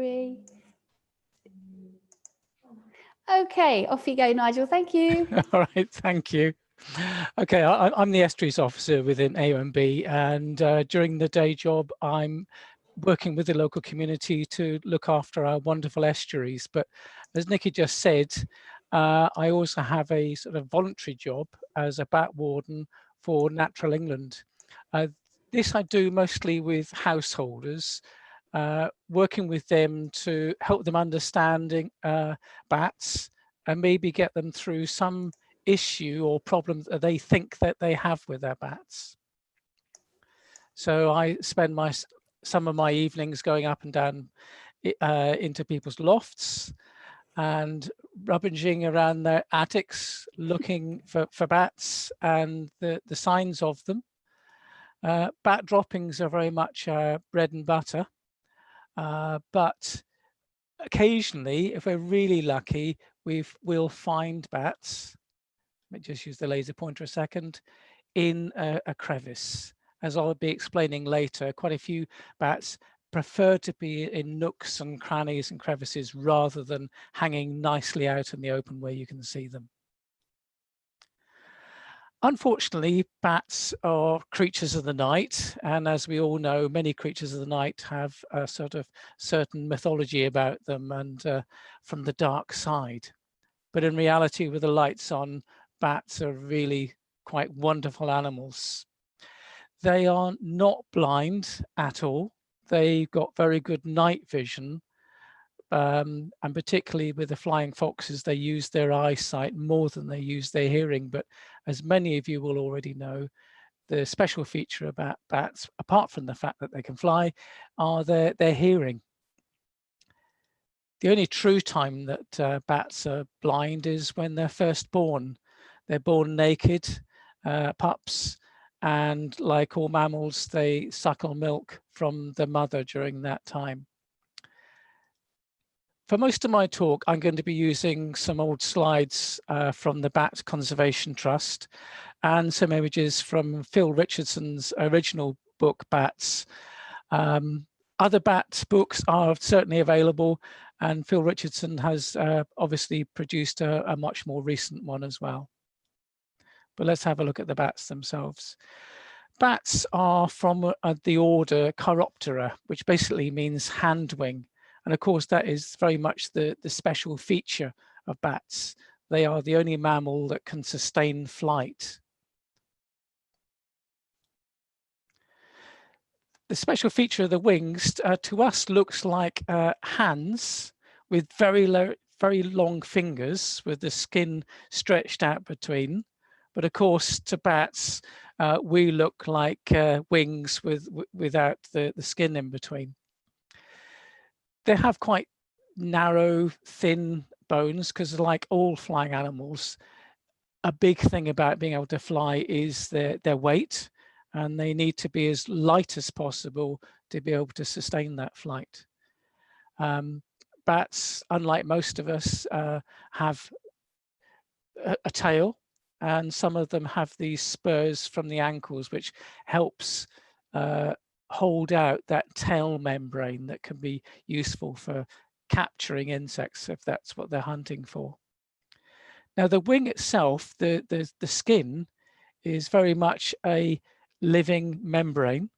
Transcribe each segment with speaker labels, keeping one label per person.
Speaker 1: 3. Okay, off you go, Nigel. Thank you.
Speaker 2: All right, thank you. Okay, I'm the estuaries officer within AONB, and during the day job, I'm working with the local community to look after our wonderful estuaries. But as Nikki just said, I also have a sort of voluntary job as a bat warden for Natural England. This I do mostly with householders, working with them to help them understanding bats and maybe get them through some issue or problem that they think that they have with their bats. So I spend some of my evenings going up and down into people's lofts and rummaging around their attics, looking for bats and the signs of them. Bat droppings are very much bread and butter, but occasionally, if we're really lucky, we'll find bats. Let me just use the laser pointer a second, in a crevice. As I'll be explaining later, quite a few bats prefer to be in nooks and crannies and crevices rather than hanging nicely out in the open where you can see them. Unfortunately, bats are creatures of the night, and as we all know, many creatures of the night have a sort of certain mythology about them and from the dark side. But in reality, with the lights on, bats are really quite wonderful animals. They are not blind at all. They've got very good night vision. And particularly with the flying foxes, they use their eyesight more than they use their hearing. But as many of you will already know, the special feature about bats, apart from the fact that they can fly, are their hearing. The only true time that bats are blind is when they're first born. They're born naked, pups, and like all mammals, they suckle milk from the mother during that time. For most of my talk, I'm going to be using some old slides from the Bat Conservation Trust and some images from Phil Richardson's original book, Bats. Other Bats books are certainly available, and Phil Richardson has obviously produced a much more recent one as well. But let's have a look at the bats themselves. Bats are from the order Chiroptera, which basically means hand wing. And of course, that is very much the special feature of bats. They are the only mammal that can sustain flight. The special feature of the wings to us looks like hands with very long fingers with the skin stretched out between. But of course, to bats, we look like wings without the skin in between. They have quite narrow, thin bones because, like all flying animals, a big thing about being able to fly is their weight, and they need to be as light as possible to be able to sustain that flight. Bats, unlike most of us, have a tail, and some of them have these spurs from the ankles, which helps hold out that tail membrane that can be useful for capturing insects if that's what they're hunting for. Now, the wing itself, the skin, is very much a living membrane.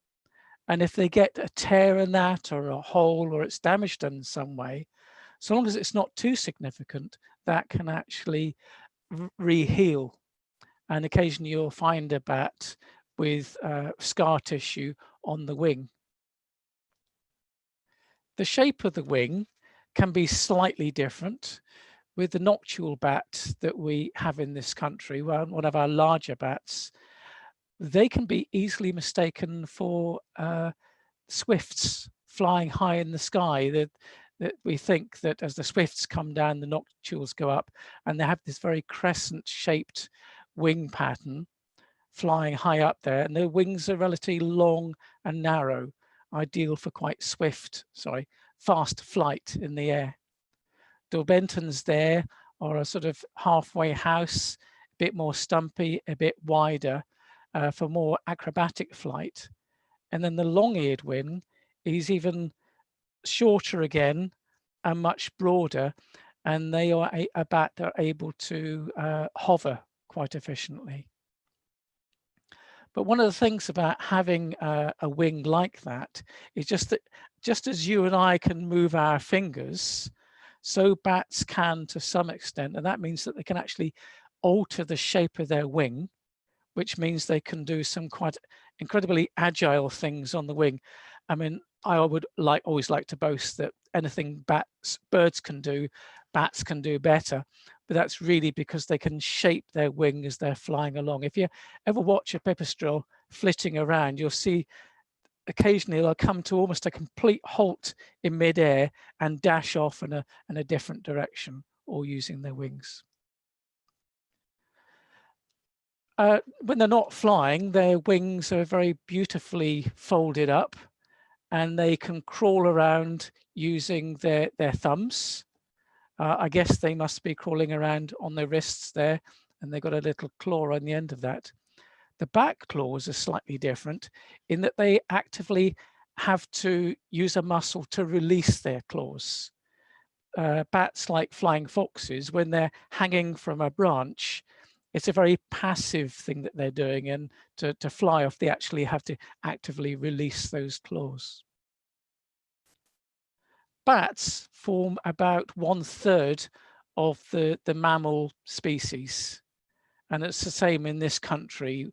Speaker 2: And if they get a tear in that or a hole or it's damaged in some way, so long as it's not too significant, that can actually re-heal. And occasionally you'll find a bat with scar tissue on the wing. The shape of the wing can be slightly different. With the Noctual Bat that we have in this country, one of our larger bats, they can be easily mistaken for swifts flying high in the sky. That we think that as the swifts come down, the noctuals go up, and they have this very crescent-shaped wing pattern flying high up there, and their wings are relatively long and narrow, ideal for quite fast flight in the air. Dorbentons there are a sort of halfway house, a bit more stumpy, a bit wider for more acrobatic flight. And then the long-eared wing is even shorter again and much broader, and they are a bat that are able to hover quite efficiently. But one of the things about having a wing like that is just as you and I can move our fingers, so bats can to some extent, and that means that they can actually alter the shape of their wing, which means they can do some quite incredibly agile things on the wing. I mean, I would always like to boast that anything birds can do, bats can do better, but that's really because they can shape their wing as they're flying along. If you ever watch a pipistrel flitting around, you'll see occasionally they'll come to almost a complete halt in midair and dash off in a different direction, all using their wings. When they're not flying, their wings are very beautifully folded up, and they can crawl around using their thumbs. I guess they must be crawling around on their wrists there, and they've got a little claw on the end of that. The back claws are slightly different in that they actively have to use a muscle to release their claws. Bats, like flying foxes, when they're hanging from a branch, it's a very passive thing that they're doing, and to fly off, they actually have to actively release those claws. Bats form about 1/3 of the mammal species, and it's the same in this country.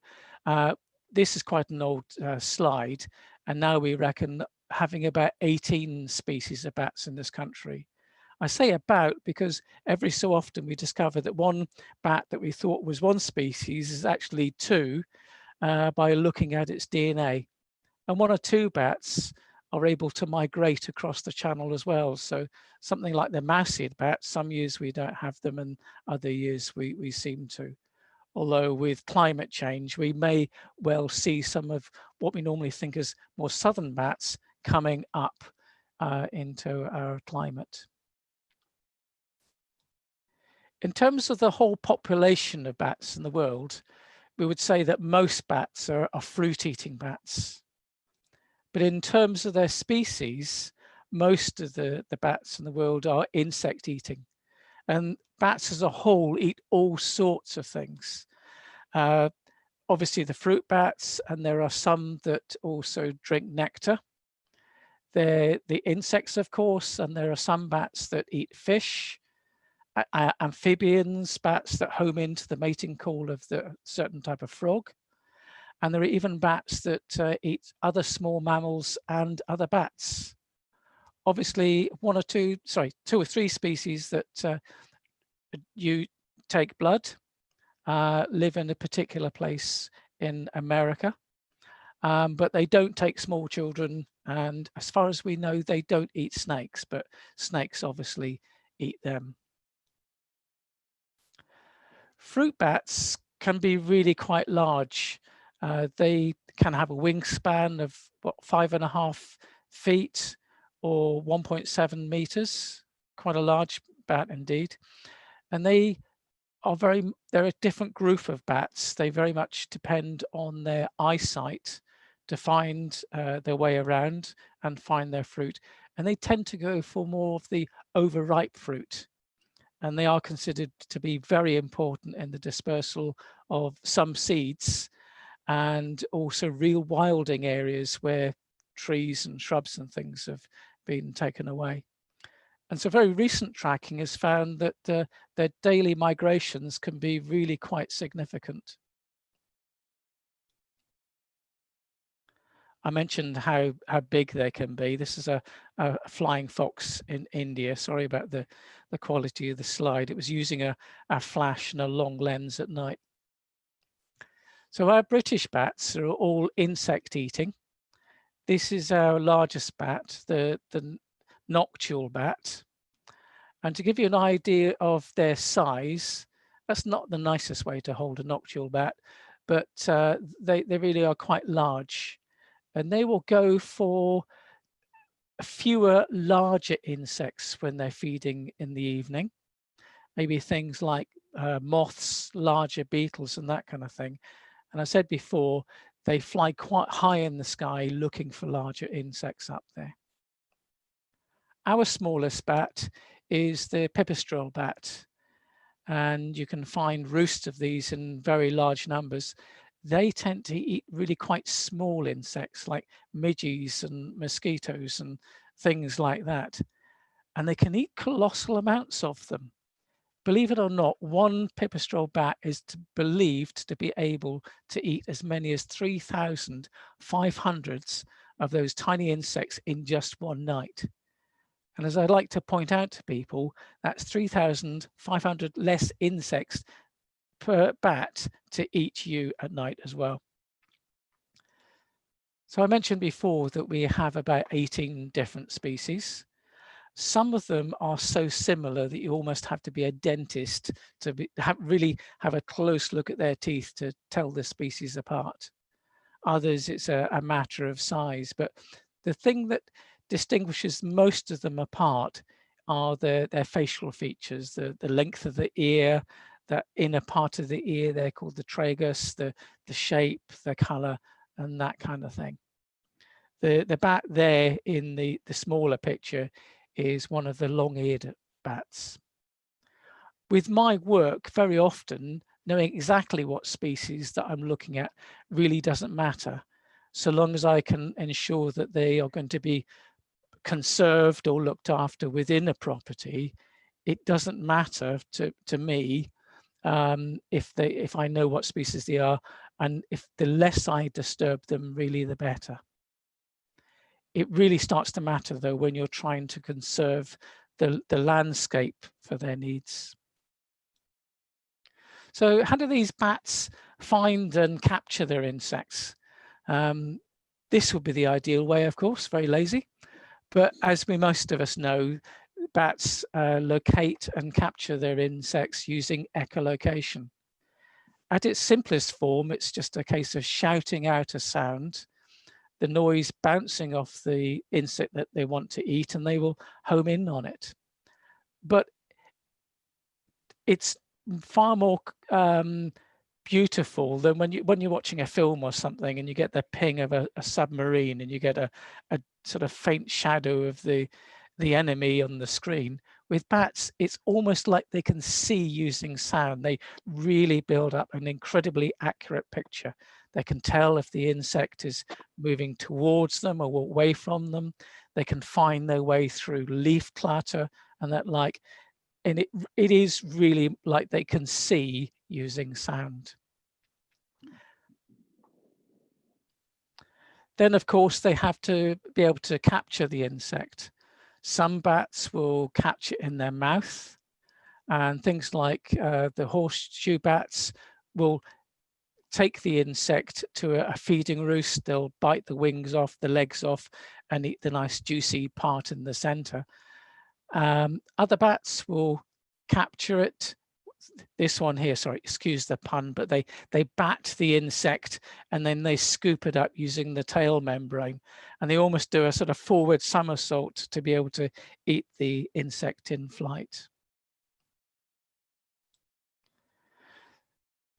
Speaker 2: This is quite an old slide, and now we reckon having about 18 species of bats in this country. I say about because every so often we discover that one bat that we thought was one species is actually two by looking at its DNA. And one or two bats are able to migrate across the channel as well. So something like the mouse-eared bat, some years we don't have them and other years we seem to. Although with climate change, we may well see some of what we normally think as more southern bats coming up into our climate. In terms of the whole population of bats in the world, we would say that most bats are fruit-eating bats. But in terms of their species, most of the bats in the world are insect-eating. And bats as a whole eat all sorts of things. Obviously the fruit bats, and there are some that also drink nectar. They're the insects, of course, and there are some bats that eat fish. Amphibians, bats that home into the mating call of the certain type of frog. And there are even bats that eat other small mammals and other bats. Obviously, two or three species that you take blood, live in a particular place in America, but they don't take small children. And as far as we know, they don't eat snakes, but snakes obviously eat them. Fruit bats can be really quite large. They can have a wingspan of 5.5 feet or 1.7 meters, quite a large bat indeed. And they're a different group of bats. They very much depend on their eyesight to find their way around and find their fruit. And they tend to go for more of the overripe fruit. And they are considered to be very important in the dispersal of some seeds and also real wilding areas where trees and shrubs and things have been taken away. And so very recent tracking has found that their daily migrations can be really quite significant. I mentioned how big they can be. This is a flying fox in India. Sorry about the quality of the slide. It was using a flash and a long lens at night. So our British bats are all insect eating. This is our largest bat, the Noctual Bat. And to give you an idea of their size, that's not the nicest way to hold a Noctual Bat, but they really are quite large. And they will go for fewer larger insects when they're feeding in the evening, maybe things like moths, larger beetles and that kind of thing. And I said before, they fly quite high in the sky looking for larger insects up there. Our smallest bat is the Pipistral Bat, and you can find roosts of these in very large numbers. They tend to eat really quite small insects like midges and mosquitoes and things like that. And they can eat colossal amounts of them. Believe it or not, one Pipistral bat is believed to be able to eat as many as 3,500 of those tiny insects in just one night. And as I'd like to point out to people, that's 3,500 less insects per bat to eat you at night as well. So I mentioned before that we have about 18 different species. Some of them are so similar that you almost have to be a dentist to really have a close look at their teeth to tell the species apart. Others, it's a matter of size, but the thing that distinguishes most of them apart are their facial features, the length of the ear, the inner part of the ear, they're called the tragus, the shape, the color, and that kind of thing. The bat there in the smaller picture is one of the long-eared bats. With my work, very often, knowing exactly what species that I'm looking at really doesn't matter, so long as I can ensure that they are going to be conserved or looked after within a property. It doesn't matter to me if I know what species they are, and if the less I disturb them, really the better. It really starts to matter though when you're trying to conserve the landscape for their needs. So how do these bats find and capture their insects? This would be the ideal way, of course, very lazy. But as most of us know, bats locate and capture their insects using echolocation. At its simplest form, it's just a case of shouting out a sound, the noise bouncing off the insect that they want to eat, and they will home in on it. But it's far more beautiful than when you're watching a film or something and you get the ping of a submarine and you get a sort of faint shadow of the enemy on the screen. With bats, it's almost like they can see using sound. They really build up an incredibly accurate picture. They can tell if the insect is moving towards them or away from them. They can find their way through leaf clutter and that like, and it is really like they can see using sound. Then, of course, they have to be able to capture the insect. Some bats will catch it in their mouth, and things like the horseshoe bats will take the insect to a feeding roost. They'll bite the wings off, the legs off, and eat the nice juicy part in the center. Other bats will capture it. This one here, sorry, excuse the pun, but they bat the insect and then they scoop it up using the tail membrane, and they almost do a sort of forward somersault to be able to eat the insect in flight.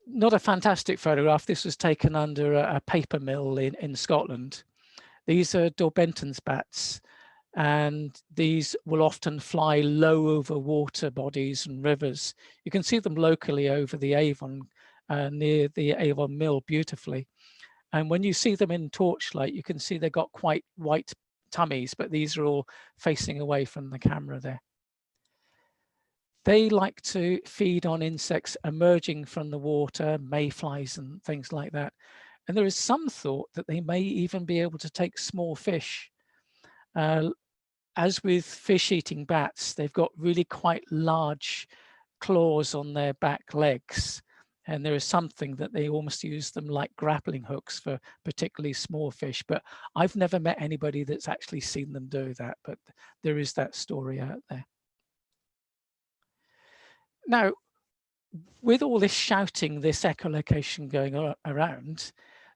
Speaker 2: Not a fantastic photograph. This was taken under a paper mill in Scotland. These are Dorbenton's bats, and these will often fly low over water bodies and rivers. You can see them locally over the Avon, near the Avon Mill beautifully. And when you see them in torchlight, you can see they've got quite white tummies, but these are all facing away from the camera there. They like to feed on insects emerging from the water, mayflies and things like that. And there is some thought that they may even be able to take small fish. As with fish-eating bats, they've got really quite large claws on their back legs. And there is something that they almost use them like grappling hooks for particularly small fish. But I've never met anybody that's actually seen them do that, but there is that story out there. Now, with all this shouting, this echolocation going around,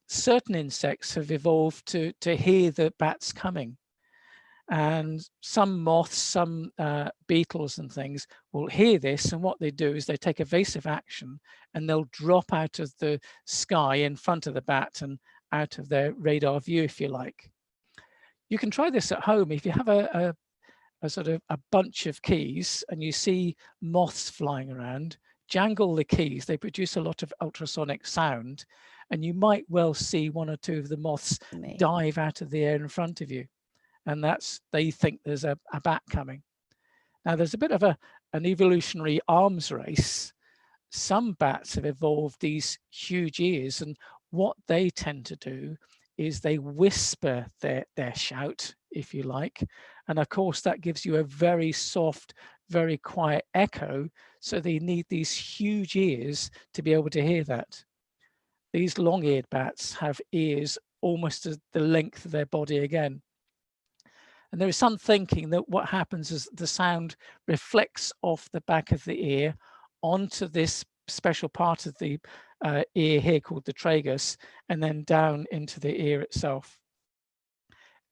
Speaker 2: certain insects have evolved to hear the bats coming. And some moths, some beetles and things will hear this, and what they do is they take evasive action and they'll drop out of the sky in front of the bat and out of their radar view, if you like. You can try this at home. If you have a sort of a bunch of keys and you see moths flying around, jangle the keys, they produce a lot of ultrasonic sound, and you might well see one or two of the moths dive out of the air in front of you. And they think there's a bat coming. Now there's a bit of an evolutionary arms race. Some bats have evolved these huge ears, and what they tend to do is they whisper their shout, if you like. And of course, that gives you a very soft, very quiet echo. So they need these huge ears to be able to hear that. These long-eared bats have ears almost as the length of their body again. And there is some thinking that what happens is the sound reflects off the back of the ear onto this special part of the ear here called the tragus, and then down into the ear itself.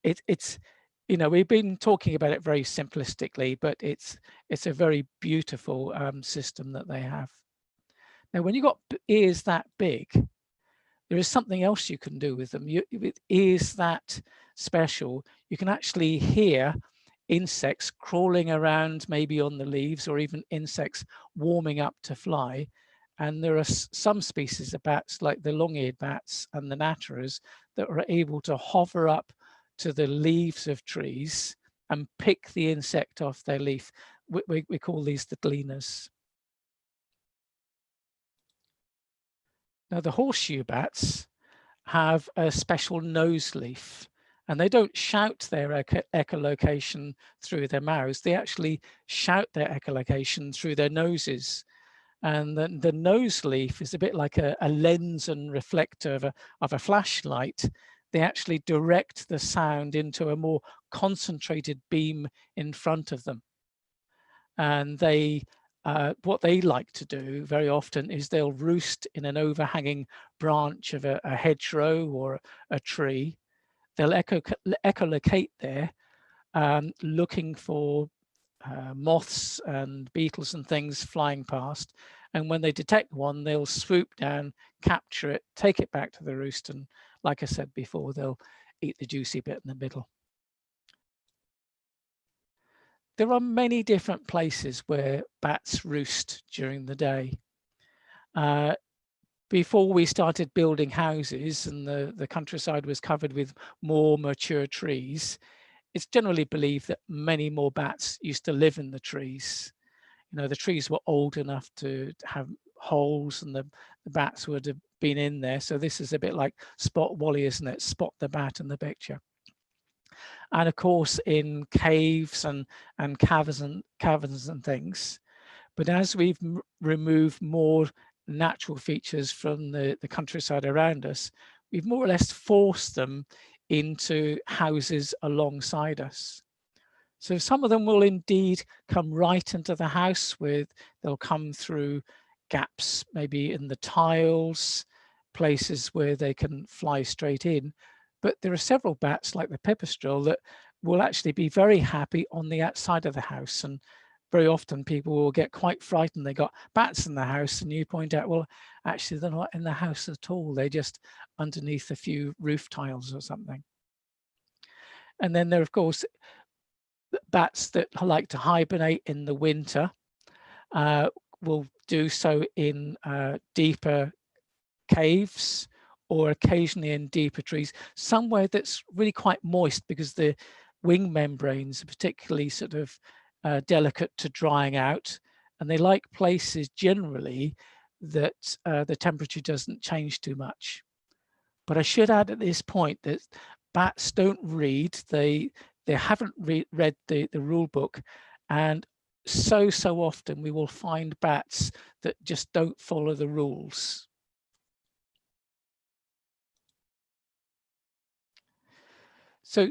Speaker 2: It's you know, we've been talking about it very simplistically, but it's a very beautiful system that they have. Now, when you've got ears that big, there is something else you can do with them. With ears that special, you can actually hear insects crawling around, maybe on the leaves, or even insects warming up to fly. And there are some species of bats, like the long-eared bats and the natterers, that are able to hover up to the leaves of trees and pick the insect off their leaf. We call these the gleaners. Now, the horseshoe bats have a special nose leaf, and they don't shout their echolocation through their mouths. They actually shout their echolocation through their noses. And then the nose leaf is a bit like a lens and reflector of a flashlight. They actually direct the sound into a more concentrated beam in front of them. And what they like to do very often is they'll roost in an overhanging branch of a hedgerow or a tree. They'll echolocate there, looking for moths and beetles and things flying past. And when they detect one, they'll swoop down, capture it, take it back to the roost. And like I said before, they'll eat the juicy bit in the middle. There are many different places where bats roost during the day. Before we started building houses and the countryside was covered with more mature trees, it's generally believed that many more bats used to live in the trees. You know, the trees were old enough to have holes, and the bats would have been in there. So this is a bit like Spot Wally, isn't it? Spot the bat in the picture. And of course, in caves and caverns and things. But as we've removed more natural features from the countryside around us, we've more or less forced them into houses alongside us. So some of them will indeed come right into the house, they'll come through gaps, maybe in the tiles, places where they can fly straight in. But there are several bats like the pipistral that will actually be very happy on the outside of the house. And very often people will get quite frightened. They got bats in the house, and you point out, well, actually they're not in the house at all. They're just underneath a few roof tiles or something. And then there are, of course, bats that like to hibernate in the winter, will do so in deeper caves or occasionally in deeper trees, somewhere that's really quite moist, because the wing membranes are particularly sort of delicate to drying out, and they like places generally that the temperature doesn't change too much. But I should add at this point that bats don't read. They haven't read the rule book, and so often we will find bats that just don't follow the rules. So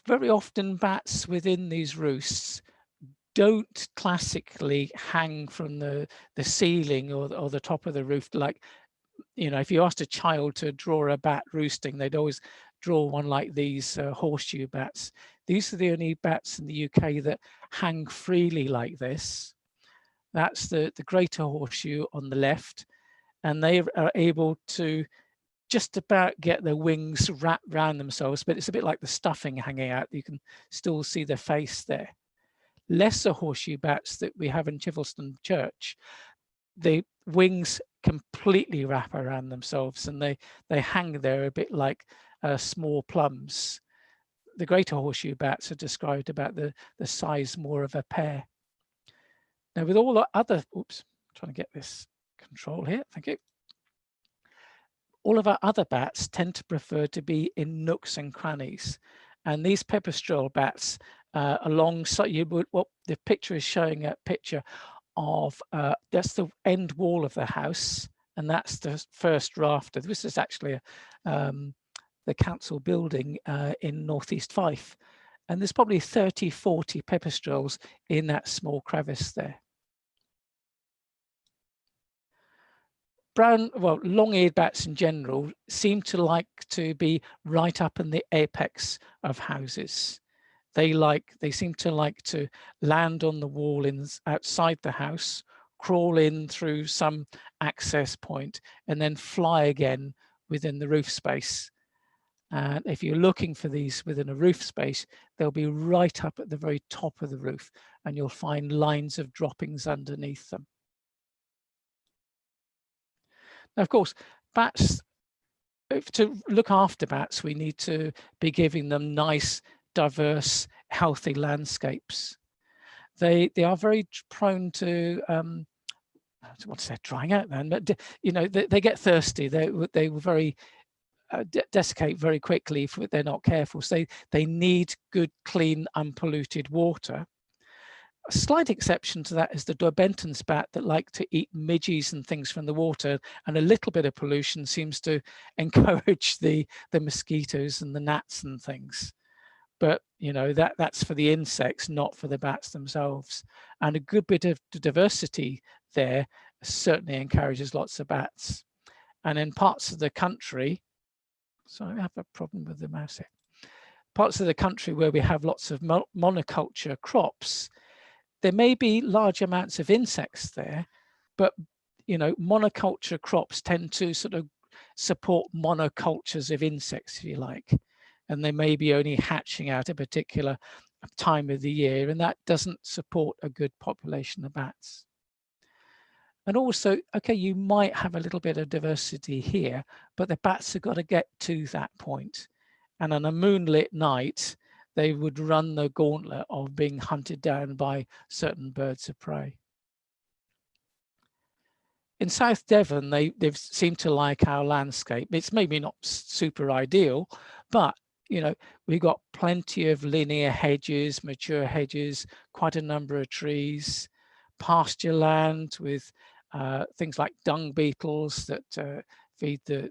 Speaker 2: very often bats within these roosts don't classically hang from the ceiling or the top of the roof. Like, you know, if you asked a child to draw a bat roosting, they'd always draw one like these horseshoe bats. These are the only bats in the UK that hang freely like this. That's the greater horseshoe on the left, and they are able to just about get their wings wrapped around themselves, but it's a bit like the stuffing hanging out. You can still see the face there. Lesser horseshoe bats that we have in Chivelstone Church, the wings completely wrap around themselves and they hang there a bit like small plums. The greater horseshoe bats are described about the size more of a pear. Now with all the other, oops, trying to get this control here, thank you. All of our other bats tend to prefer to be in nooks and crannies. And these Pipistral bats alongside, what the picture is showing a picture of, that's the end wall of the house, and that's the first rafter. This is actually the council building in northeast Fife. And there's probably 30, 40 Pipistrals in that small crevice there. Brown, well, long-eared bats in general seem to like to be right up in the apex of houses. They seem to like to land on the wall outside the house, crawl in through some access point, and then fly again within the roof space. And if you're looking for these within a roof space, they'll be right up at the very top of the roof, and you'll find lines of droppings underneath them. Now, of course, bats, to look after bats, we need to be giving them nice, diverse, healthy landscapes. They are very prone to, I don't want to say drying out then, but you know, they get thirsty. They will very desiccate very quickly if they're not careful. So they need good, clean, unpolluted water. A slight exception to that is the Dorbenton bat that like to eat midges and things from the water, and a little bit of pollution seems to encourage the mosquitoes and the gnats and things. But you know, that's for the insects, not for the bats themselves. And a good bit of diversity there certainly encourages lots of bats. And in parts of the country, so I have a problem with the mouse here. Parts of the country where we have lots of monoculture crops, there may be large amounts of insects there, but you know, monoculture crops tend to sort of support monocultures of insects, if you like, and they may be only hatching out a particular time of the year, and that doesn't support a good population of bats. And also, okay, you might have a little bit of diversity here, but the bats have got to get to that point. And on a moonlit night, they would run the gauntlet of being hunted down by certain birds of prey. In South Devon, they seem to like our landscape. It's maybe not super ideal, but you know, we've got plenty of linear hedges, mature hedges, quite a number of trees, pasture land with things like dung beetles that feed the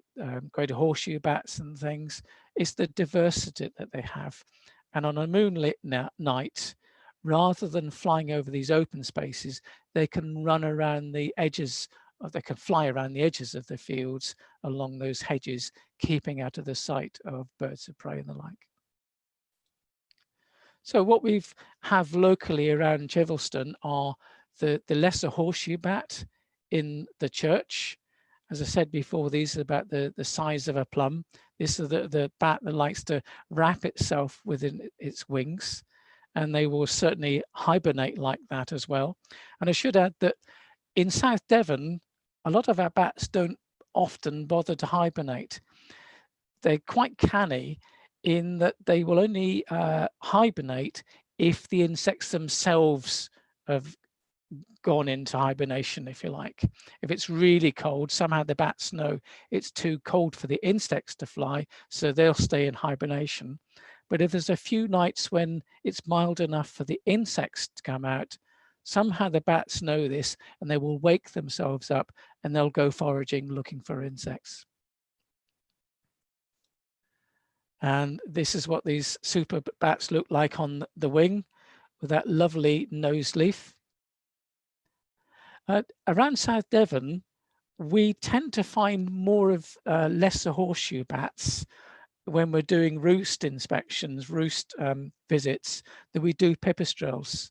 Speaker 2: greater horseshoe bats and things. It's the diversity that they have. And on a moonlit night, rather than flying over these open spaces, they can run around the edges, or they can fly around the edges of the fields along those hedges, keeping out of the sight of birds of prey and the like. So what we have locally around Chivelstone are the lesser horseshoe bat in the church. As I said before, these are about the size of a plum. This is the bat that likes to wrap itself within its wings, and they will certainly hibernate like that as well. And I should add that in South Devon, a lot of our bats don't often bother to hibernate. They're quite canny in that they will only hibernate if the insects themselves have gone into hibernation, if you like. If it's really cold, somehow the bats know it's too cold for the insects to fly, so they'll stay in hibernation. But if there's a few nights when it's mild enough for the insects to come out, somehow the bats know this and they will wake themselves up and they'll go foraging looking for insects. And this is what these super bats look like on the wing with that lovely nose leaf. Around South Devon, we tend to find more of lesser horseshoe bats when we're doing roost inspections, roost visits, than we do pipistrels.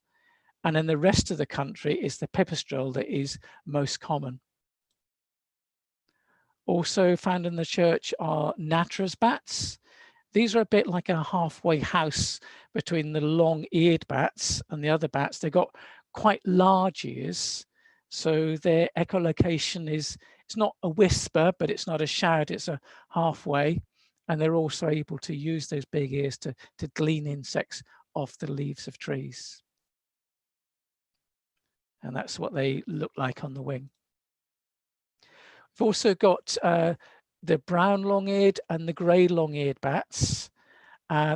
Speaker 2: And in the rest of the country, it's the pipistral that is most common. Also found in the church are Natterer's bats. These are a bit like a halfway house between the long-eared bats and the other bats. They've got quite large ears, so their echolocation is, it's not a whisper, but it's not a shout, it's a halfway. And they're also able to use those big ears to glean insects off the leaves of trees. And that's what they look like on the wing. We've also got the brown long-eared and the grey long-eared bats.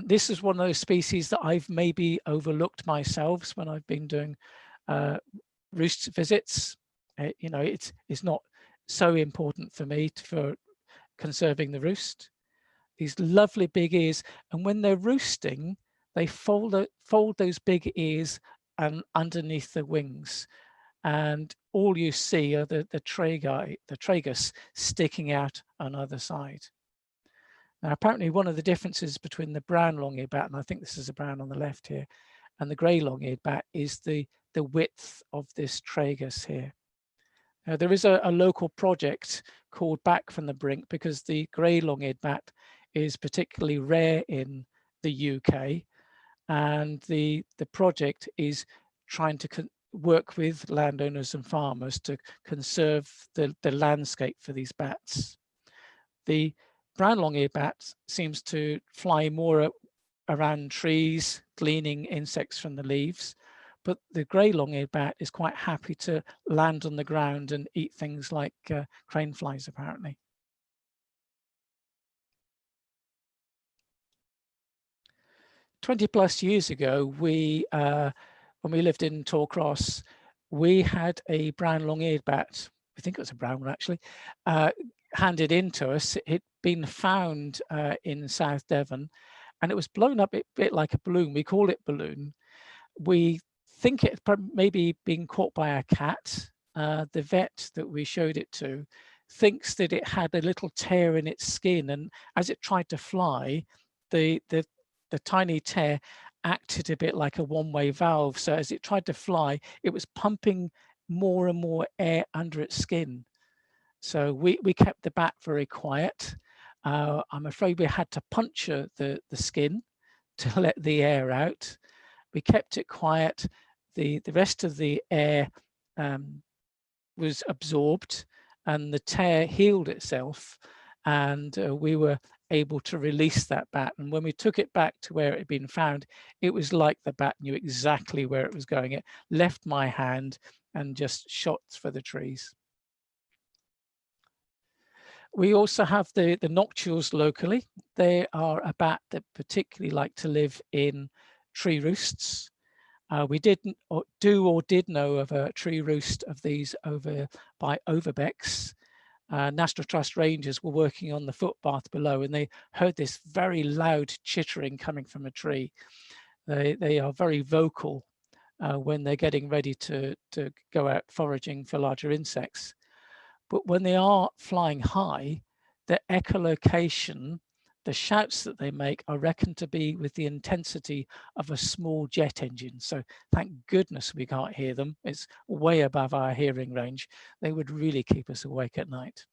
Speaker 2: This is one of those species that I've maybe overlooked myself when I've been doing roost visits. You know, it's not so important for me for conserving the roost. These lovely big ears, and when they're roosting, they fold those big ears and underneath the wings, and all you see are the tragus sticking out on either side. Now, apparently one of the differences between the brown long-eared bat, and I think this is a brown on the left here, and the grey long-eared bat is the width of this tragus here. Now, there is a local project called Back from the Brink, because the grey long-eared bat is particularly rare in the UK, and the project is trying to work with landowners and farmers to conserve the landscape for these bats. The brown long-eared bat seems to fly more around trees, gleaning insects from the leaves, but the grey long-eared bat is quite happy to land on the ground and eat things like crane flies, apparently. +20 years ago, when we lived in Torcross, we had a brown long-eared bat. I think it was a brown one, actually, handed in to us. It'd been found in South Devon, and it was blown up a bit like a balloon. We call it balloon. We think it maybe been caught by a cat. The vet that we showed it to thinks that it had a little tear in its skin, and as it tried to fly, the tiny tear acted a bit like a one-way valve. So as it tried to fly, it was pumping more and more air under its skin. So we kept the bat very quiet. I'm afraid we had to puncture the skin to let the air out. We kept it quiet. The rest of the air was absorbed, and the tear healed itself, and we were able to release that bat. And when we took it back to where it had been found, it was like the bat knew exactly where it was going. It left my hand and just shot for the trees. We also have the noctuals locally. They are a bat that particularly like to live in tree roosts. We did know of a tree roost of these over by Overbecks. National Trust Rangers were working on the footpath below, and they heard this very loud chittering coming from a tree. They are very vocal when they're getting ready to go out foraging for larger insects. But when they are flying high, their echolocation, the shouts that they make, are reckoned to be with the intensity of a small jet engine. So thank goodness we can't hear them. It's way above our hearing range. They would really keep us awake at night.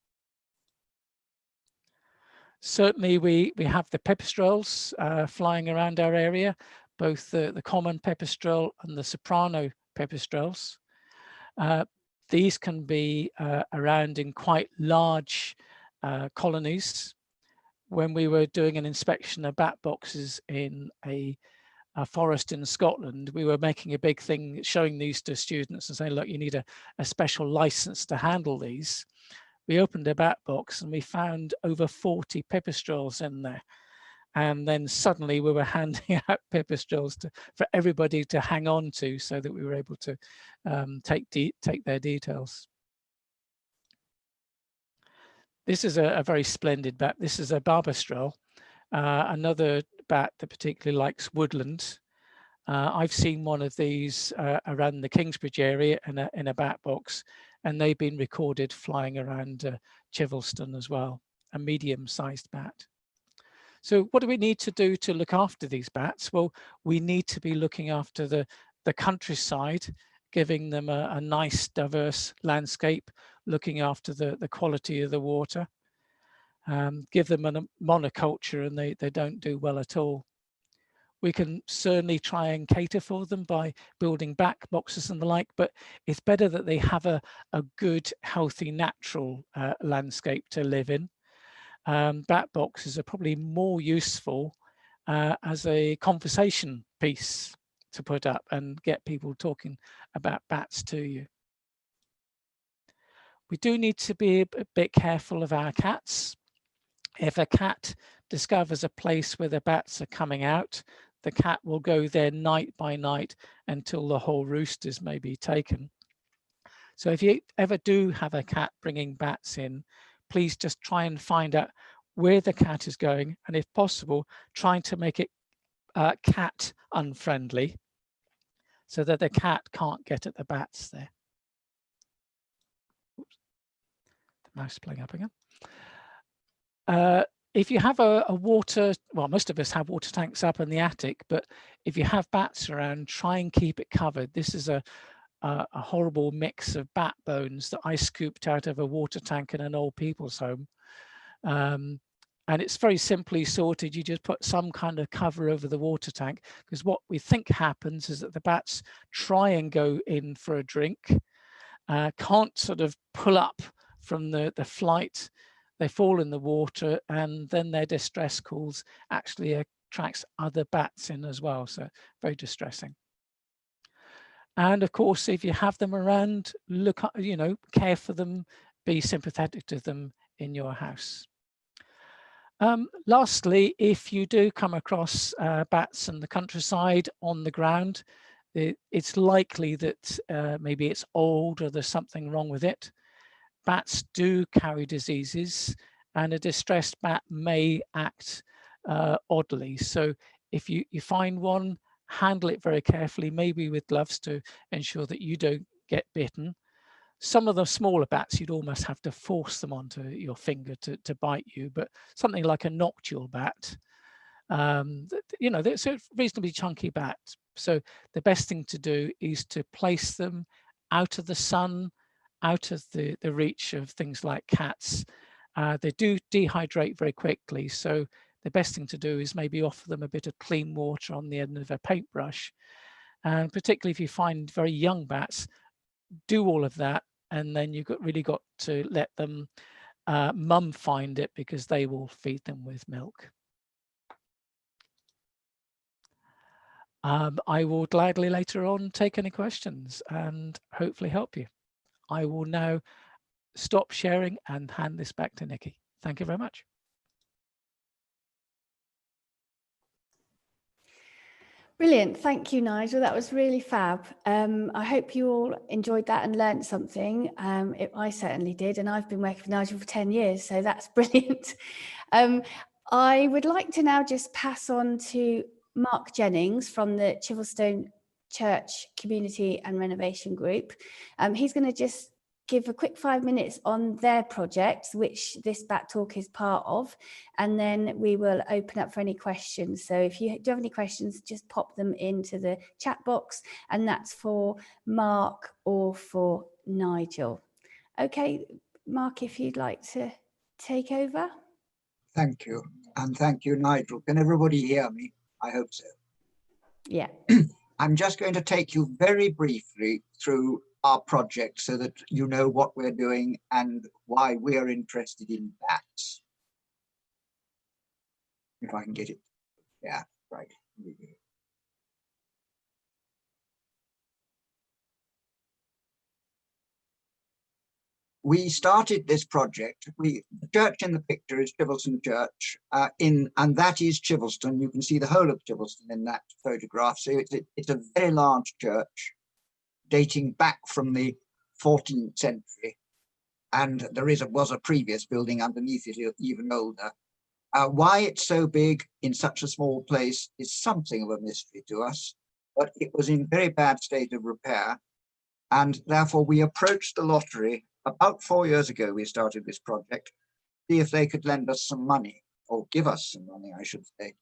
Speaker 2: Certainly we have the pipistrelles flying around our area, both the common pipistrelle and the soprano pipistrelles. These can be around in quite large colonies. When we were doing an inspection of bat boxes in a forest in Scotland, we were making a big thing showing these to students and saying, look, you need a special license to handle these. We opened a bat box and we found over 40 pipistrelles in there. And then suddenly we were handing out pipistrelles for everybody to hang on to, so that we were able to take their details. This is a very splendid bat. This is a barbastrel, another bat that particularly likes woodland. I've seen one of these around the Kingsbridge area in a bat box, and they've been recorded flying around Chivelstone as well, a medium-sized bat. So what do we need to do to look after these bats? Well, we need to be looking after the countryside, giving them a nice diverse landscape, looking after the quality of the water. give them a monoculture and they don't do well at all. We can certainly try and cater for them by building back boxes and the like, but it's better that they have a good, healthy, natural landscape to live in. Bat boxes are probably more useful as a conversation piece to put up and get people talking about bats to you. We do need to be a bit careful of our cats. If a cat discovers a place where the bats are coming out, the cat will go there night by night until the whole roost is maybe taken. So if you ever do have a cat bringing bats in, please just try and find out where the cat is going, and if possible, trying to make it cat unfriendly so that the cat can't get at the bats there. Oops. The mouse playing up again. If you have a water, well, most of us have water tanks up in the attic, but if you have bats around, try and keep it covered. This is a horrible mix of bat bones that I scooped out of a water tank in an old people's home. And it's very simply sorted. You just put some kind of cover over the water tank, because what we think happens is that the bats try and go in for a drink, can't sort of pull up from the flight. They fall in the water, and then their distress calls actually attracts other bats in as well. So very distressing. And of course, if you have them around, look, care for them, be sympathetic to them in your house. Lastly, if you do come across bats in the countryside on the ground, it's likely that maybe it's old or there's something wrong with it. Bats do carry diseases, and a distressed bat may act oddly. So if you find one, handle it very carefully, maybe with gloves to ensure that you don't get bitten. Some of the smaller bats, you'd almost have to force them onto your finger to bite you, but something like a Noctual Bat, it's a reasonably chunky bat. So the best thing to do is to place them out of the sun, out of the reach of things like cats. They do dehydrate very quickly, so the best thing to do is maybe offer them a bit of clean water on the end of a paintbrush. And particularly if you find very young bats, do all of that, and then you've really got to let them mum find it, because they will feed them with milk. I will gladly later on take any questions and hopefully help you. I will now stop sharing and hand this back to Nikki. Thank you very much.
Speaker 1: Brilliant. Thank you, Nigel. That was really fab. I hope you all enjoyed that and learned something. I certainly did, and I've been working with Nigel for 10 years, so that's brilliant. I would like to now just pass on to Mark Jennings from the Chivelstone Church Community and Renovation Group. He's going to just give a quick 5 minutes on their project, which this Bat Talk is part of, and then we will open up for any questions. So if you do have any questions, just pop them into the chat box, and that's for Mark or for Nigel. Okay, Mark, if you'd like to take over.
Speaker 3: Thank you, and thank you, Nigel. Can everybody hear me? I hope so.
Speaker 1: Yeah.
Speaker 3: I'm just going to take you very briefly through our project so that you know what we're doing and why we're interested in bats. If I can get it. Yeah, right. We started this project. The church in the picture is Chivelstone Church, and that is Chivelstone. You can see the whole of Chivelstone in that photograph. So it's a very large church, dating back from the 14th century, and there was a previous building underneath it, even older. Why it's so big in such a small place is something of a mystery to us, but it was in very bad state of repair, and therefore we approached the lottery. About 4 years ago, we started this project, see if they could lend us some money, or give us some money, I should say.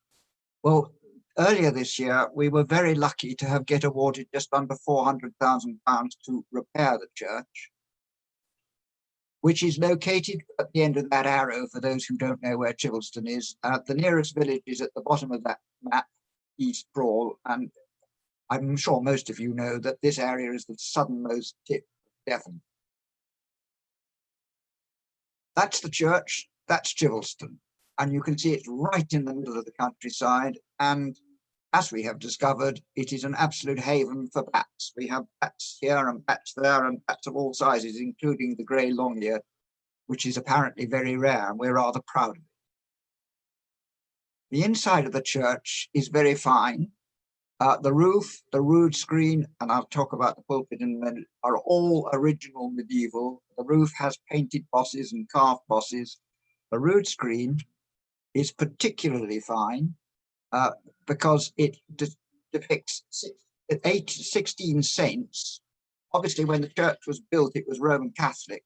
Speaker 3: Well, earlier this year, we were very lucky to get awarded just under £400,000 to repair the church. which is located at the end of that arrow, for those who don't know where Chivelstone is. The nearest village is at the bottom of that map, East Crawl, and I'm sure most of you know that this area is the southernmost tip of Devon. That's the church, that's Chivelstone, and you can see it's right in the middle of the countryside, and as we have discovered, it is an absolute haven for bats. We have bats here and bats there and bats of all sizes, including the grey long-ear, which is apparently very rare, and we're rather proud of it. The inside of the church is very fine. The roof, the rood screen, and I'll talk about the pulpit in a minute, are all original medieval. The roof has painted bosses and carved bosses. The rood screen is particularly fine because it depicts 16 saints. Obviously, when the church was built, it was Roman Catholic.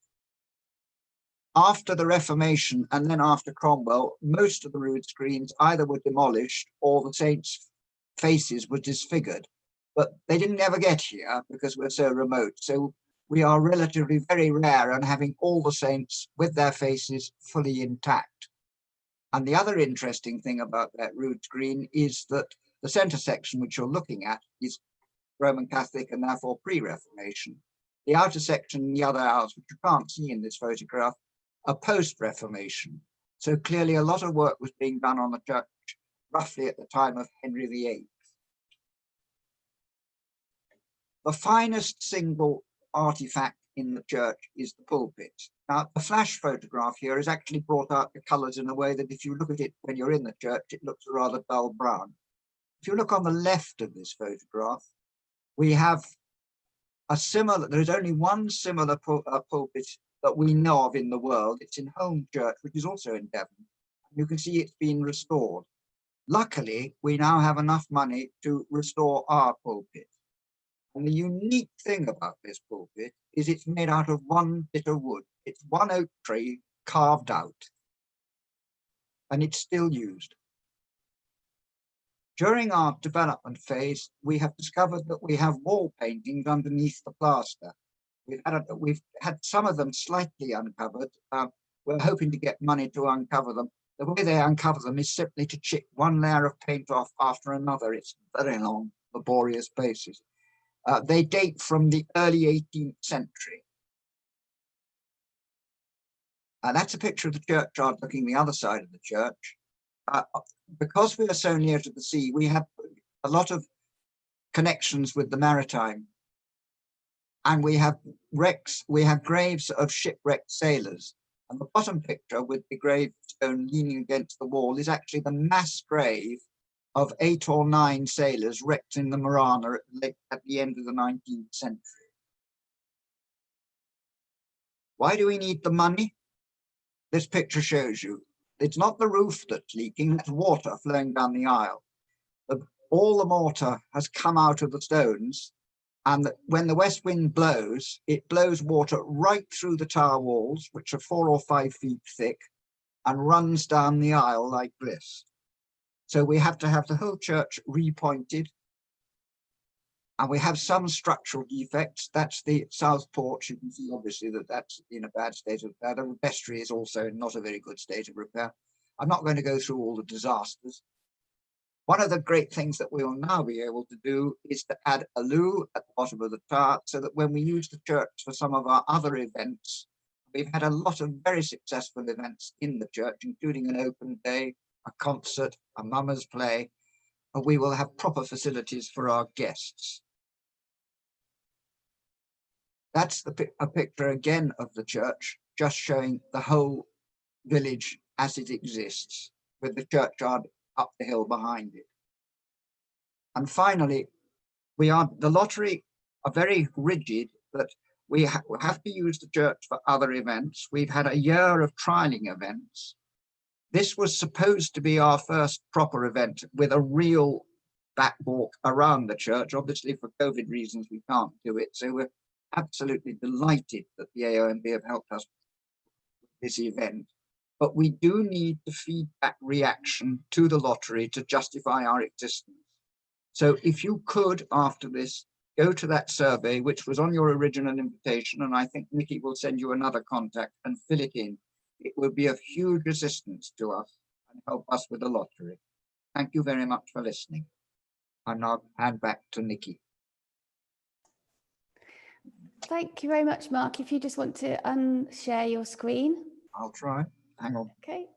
Speaker 3: After the Reformation and then after Cromwell, most of the rood screens either were demolished or the saints' faces were disfigured. But they didn't ever get here because we're so remote. So we are relatively very rare and having all the saints with their faces fully intact. And the other interesting thing about that rood screen is that the center section, which you're looking at, is Roman Catholic and therefore pre-Reformation. The outer section and the other aisles, which you can't see in this photograph, are post-Reformation. So clearly a lot of work was being done on the church roughly at the time of Henry VIII. The finest single artifact in the church is the pulpit. Now, the flash photograph here has actually brought out the colors in a way that if you look at it when you're in the church, it looks rather dull brown. If you look on the left of this photograph, we have a similar, there is only one similar pulpit that we know of in the world. It's in Holme Church, which is also in Devon. You can see it's been restored. Luckily, we now have enough money to restore our pulpit. And the unique thing about this pulpit is it's made out of one bit of wood. It's one oak tree carved out, and it's still used. During our development phase, we have discovered that we have wall paintings underneath the plaster. We've had some of them slightly uncovered. We're hoping to get money to uncover them. The way they uncover them is simply to chip one layer of paint off after another. It's very long, laborious basis. They date from the early 18th century. That's a picture of the churchyard looking the other side of the church. Because we are so near to the sea, we have a lot of connections with the maritime. And we have wrecks, we have graves of shipwrecked sailors. And the bottom picture with the gravestone leaning against the wall is actually the mass grave of 8 or 9 sailors wrecked in the Marana at the end of the 19th century. Why do we need the money? This picture shows you. It's not the roof that's leaking, that's water flowing down the aisle. All the mortar has come out of the stones, and when the west wind blows, it blows water right through the tower walls, which are 4 or 5 feet thick, and runs down the aisle like this. So we have to have the whole church repointed, and we have some structural defects. That's the south porch. You can see obviously that that's in a bad state of repair. The vestry is also in not a very good state of repair. I'm not going to go through all the disasters. One of the great things that we will now be able to do is to add a loo at the bottom of the tower, so that when we use the church for some of our other events, we've had a lot of very successful events in the church, including an open day, a concert, a mummers play, and we will have proper facilities for our guests. That's a picture again of the church, just showing the whole village as it exists, with the churchyard up the hill behind it. And finally, the lottery are very rigid that we have to use the church for other events. We've had a year of trialing events. This was supposed to be our first proper event with a real bat walk around the church. Obviously, for COVID reasons, we can't do it. So we're absolutely delighted that the AONB have helped us with this event. But we do need the feedback reaction to the lottery to justify our existence. So if you could, after this, go to that survey, which was on your original invitation, and I think Nikki will send you another contact, and fill it in. It will be of huge assistance to us and help us with the lottery. Thank you very much for listening. I'll now hand back to Nikki.
Speaker 1: Thank you very much, Mark. If you just want to unshare your screen.
Speaker 3: I'll try. Hang on.
Speaker 1: Okay.